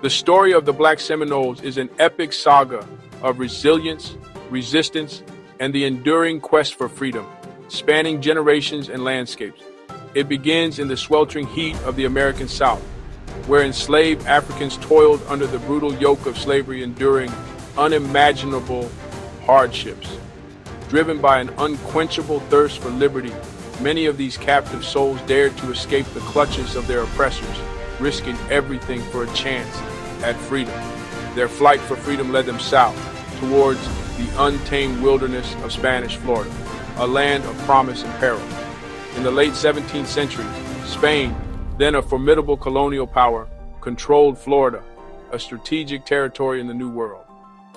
The story of the Black Seminoles is an epic saga of resilience, resistance, and the enduring quest for freedom, spanning generations and landscapes. It begins in the sweltering heat of the American South, where enslaved Africans toiled under the brutal yoke of slavery, enduring unimaginable hardships. Driven by an unquenchable thirst for liberty, many of these captive souls dared to escape the clutches of their oppressors, risking everything for a chance at freedom. Their flight for freedom led them south, towards the untamed wilderness of Spanish Florida, a land of promise and peril. In the late 17th century, Spain, then a formidable colonial power, controlled Florida, a strategic territory in the New World.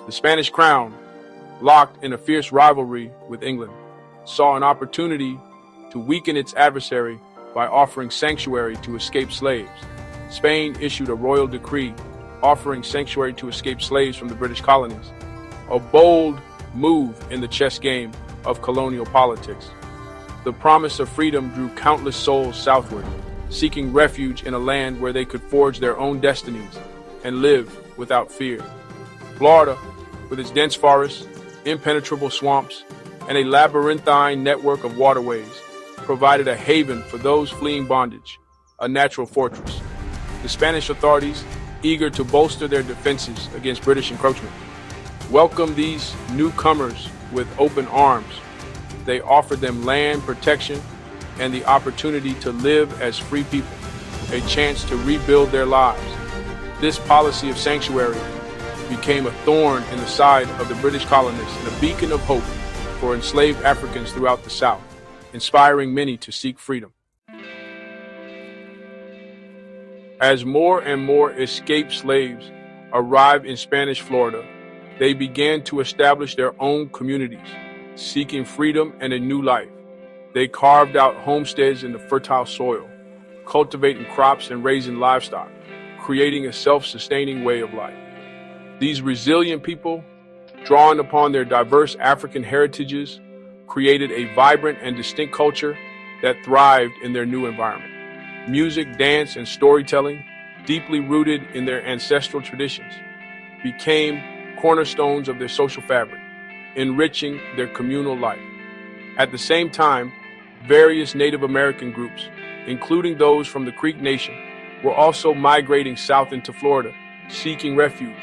The Spanish crown, locked in a fierce rivalry with England, saw an opportunity to weaken its adversary by offering sanctuary to escaped slaves. Spain issued a royal decree offering sanctuary to escaped slaves from the British colonies, a bold move in the chess game of colonial politics. The promise of freedom drew countless souls southward, seeking refuge in a land where they could forge their own destinies and live without fear. Florida, with its dense forests, impenetrable swamps, and a labyrinthine network of waterways, provided a haven for those fleeing bondage, a natural fortress. The Spanish authorities, eager to bolster their defenses against British encroachment, welcomed these newcomers with open arms. They offered them land protection and the opportunity to live as free people, a chance to rebuild their lives. This policy of sanctuary became a thorn in the side of the British colonists and a beacon of hope for enslaved Africans throughout the South, inspiring many to seek freedom. As more and more escaped slaves arrived in Spanish Florida, they began to establish their own communities, seeking freedom and a new life. They carved out homesteads in the fertile soil, cultivating crops and raising livestock, creating a self-sustaining way of life. These resilient people, drawing upon their diverse African heritages, created a vibrant and distinct culture that thrived in their new environment. Music, dance, and storytelling, deeply rooted in their ancestral traditions, became cornerstones of their social fabric, enriching their communal life. At the same time, various Native American groups, including those from the Creek Nation, were also migrating south into Florida, seeking refuge.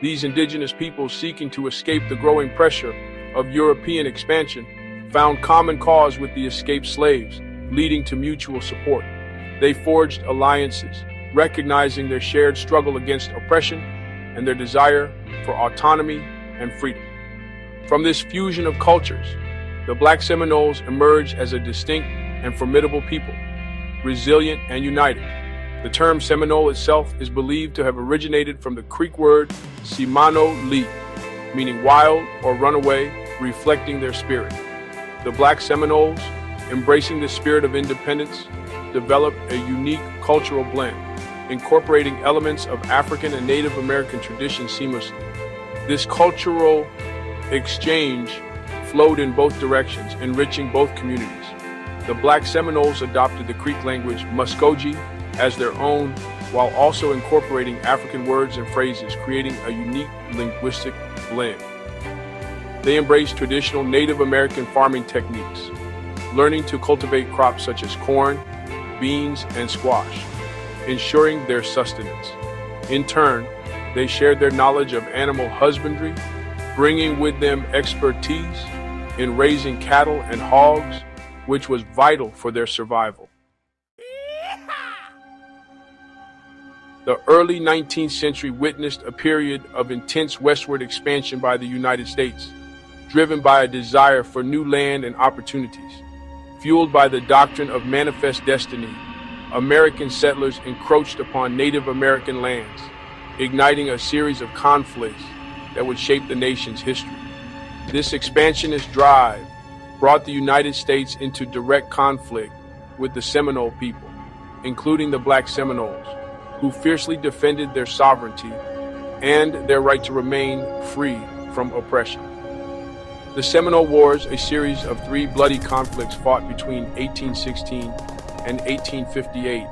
These indigenous peoples, seeking to escape the growing pressure of European expansion, found common cause with the escaped slaves, leading to mutual support. They forged alliances, recognizing their shared struggle against oppression and their desire for autonomy and freedom. From this fusion of cultures, the Black Seminoles emerged as a distinct and formidable people, resilient and united. The term Seminole itself is believed to have originated from the Creek word Seminole, meaning wild or runaway, reflecting their spirit. The Black Seminoles, embracing the spirit of independence, developed a unique cultural blend, incorporating elements of African and Native American traditions seamlessly. This cultural exchange flowed in both directions, enriching both communities. The Black Seminoles adopted the Creek language Muskogee as their own, while also incorporating African words and phrases, creating a unique linguistic blend. They embraced traditional Native American farming techniques, learning to cultivate crops such as corn, beans, and squash, ensuring their sustenance. In turn, they shared their knowledge of animal husbandry, bringing with them expertise in raising cattle and hogs, which was vital for their survival. The early 19th century witnessed a period of intense westward expansion by the United States, driven by a desire for new land and opportunities. Fueled by the doctrine of manifest destiny, American settlers encroached upon Native American lands, igniting a series of conflicts that would shape the nation's history. This expansionist drive brought the United States into direct conflict with the Seminole people, including the Black Seminoles, who fiercely defended their sovereignty and their right to remain free from oppression. The Seminole Wars, a series of 3 bloody conflicts fought between 1816 and 1858,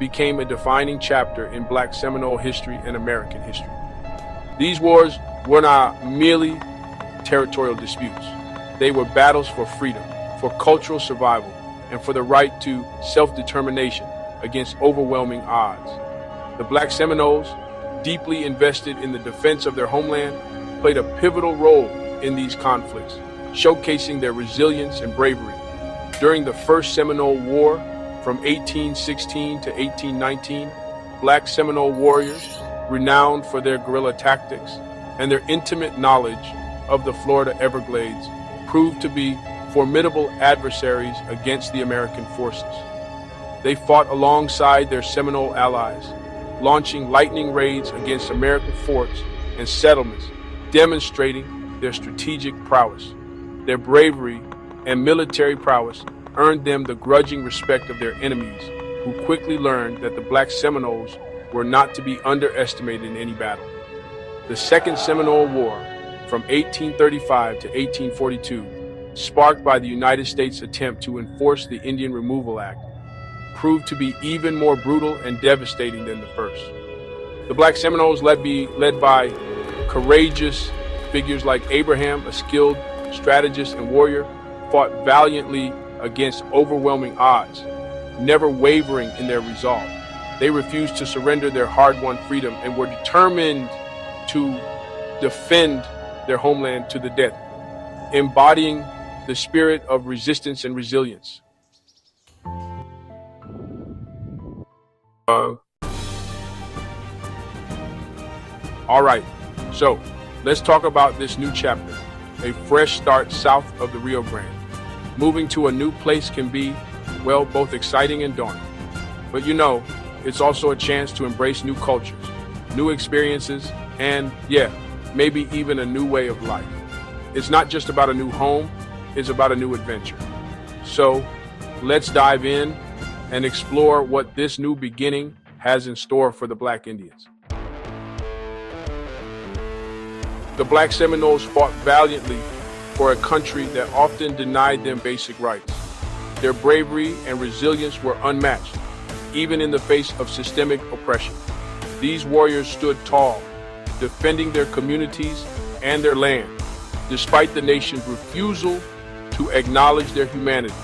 became a defining chapter in Black Seminole history and American history. These wars were not merely territorial disputes. They were battles for freedom, for cultural survival, and for the right to self-determination against overwhelming odds. The Black Seminoles, deeply invested in the defense of their homeland, played a pivotal role in these conflicts, showcasing their resilience and bravery. During the First Seminole War, from 1816 to 1819, Black Seminole warriors, renowned for their guerrilla tactics and their intimate knowledge of the Florida Everglades, proved to be formidable adversaries against the American forces. They fought alongside their Seminole allies, launching lightning raids against American forts and settlements, demonstrating their strategic prowess. Their bravery and military prowess earned them the grudging respect of their enemies, who quickly learned that the Black Seminoles were not to be underestimated in any battle. The Second Seminole War, from 1835 to 1842, sparked by the United States' attempt to enforce the Indian Removal Act, proved to be even more brutal and devastating than the first. The Black Seminoles, led by courageous figures like Abraham, a skilled strategist and warrior, fought valiantly against overwhelming odds, never wavering in their resolve. They refused to surrender their hard-won freedom and were determined to defend their homeland to the death, embodying the spirit of resistance and resilience. All right, so let's talk about this new chapter, a fresh start south of the Rio Grande. Moving to a new place can be, well, both exciting and daunting. But you know, it's also a chance to embrace new cultures, new experiences, and maybe even a new way of life. It's not just about a new home, it's about a new adventure. So let's dive in and explore what this new beginning has in store for the Black Indians. The Black Seminoles fought valiantly for a country that often denied them basic rights. Their bravery and resilience were unmatched, even in the face of systemic oppression. These warriors stood tall, defending their communities and their land, despite the nation's refusal to acknowledge their humanity.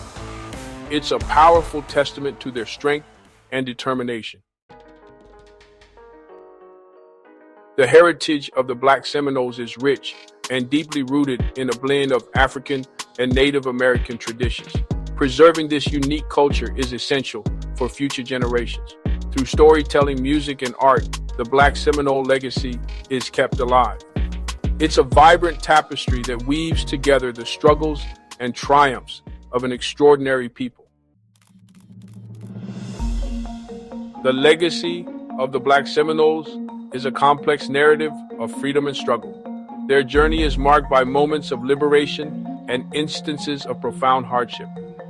It's a powerful testament to their strength and determination. The heritage of the Black Seminoles is rich and deeply rooted in a blend of African and Native American traditions. Preserving this unique culture is essential for future generations. Through storytelling, music, and art, the Black Seminole legacy is kept alive. It's a vibrant tapestry that weaves together the struggles and triumphs of an extraordinary people. The legacy of the Black Seminoles is a complex narrative of freedom and struggle. Their journey is marked by moments of liberation and instances of profound hardship.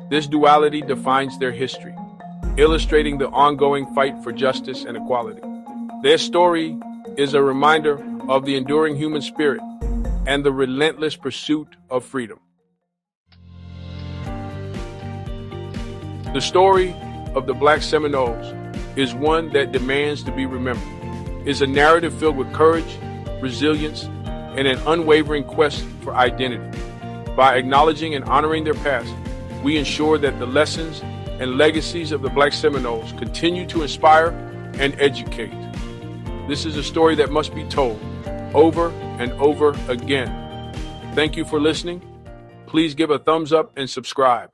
This duality defines their history, illustrating the ongoing fight for justice and equality. Their story is a reminder of the enduring human spirit and the relentless pursuit of freedom. The story of the Black Seminoles is one that demands to be remembered. It's a narrative filled with courage, resilience, and an unwavering quest for identity. By acknowledging and honoring their past, we ensure that the lessons and legacies of the Black Seminoles continue to inspire and educate. This is a story that must be told over and over again. Thank you for listening. Please give a thumbs up and subscribe.